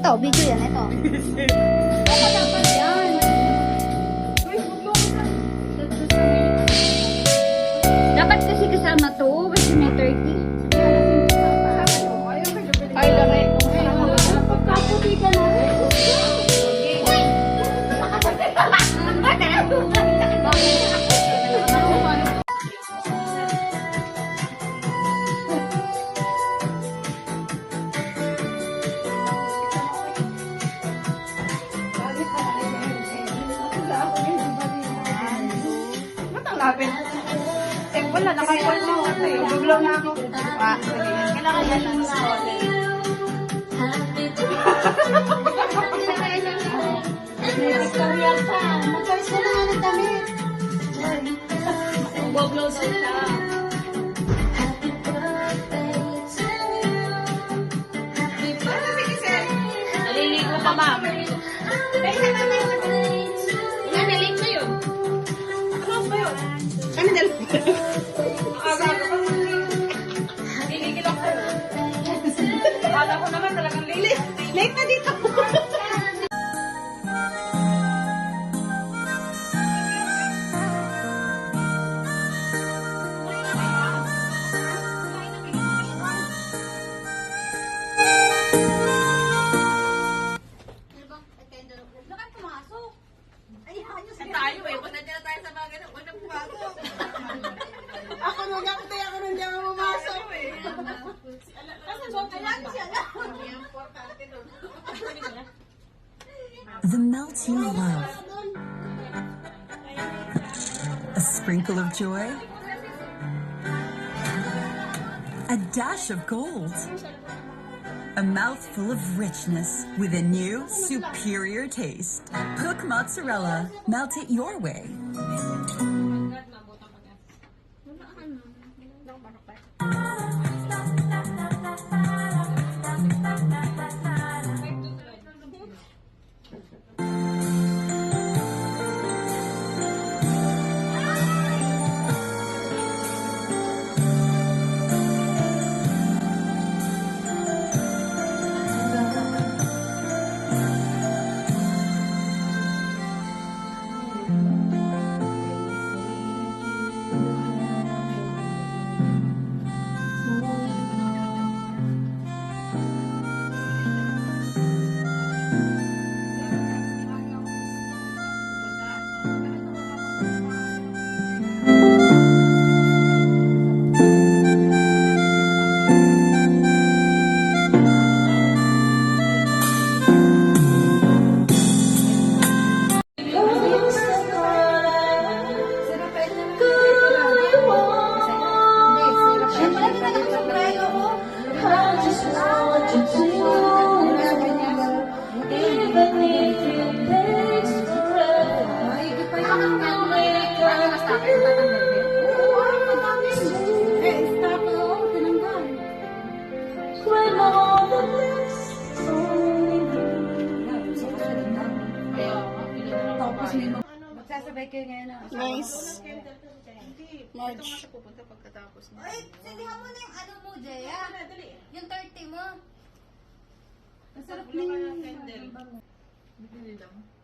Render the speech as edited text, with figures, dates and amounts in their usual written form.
Ito, video yan, ito. Ako dapat yan. Dapat kasi kasama to, kasi may 30. Ay, lamay. Pagkaputi ka na. Lapit. Eh, wala. Nakakuha mo ako eh. Buglaw na ako. Ah, kailangan yan lang sa Victoria pa. Magkalis ka na nga ng damit. buglaw daw siya. Naliligo pa, ma'am. Ilan na late na yun? Ano ba yun? Kami na late. Liligil ako sa'yo. Akala ko naman talagang late. Late na dito. Tayo eh, kung nandiyan na tayo sa mga ganun, huwag na pumasok. Ako nung nakatay ako nung diyan pumasok eh. Kasi doon na lang siya na. The melting love. A sprinkle of joy. A dash of gold. A mouthful of richness with a new, superior taste. Cook mozzarella. Melt it your way. Magsasabay kayo ngayon. Nice. March. Ay, silihan mo na yung ano mo, Jaya. Yung 30 mo. Ang sarap ng candle. Bibili lang.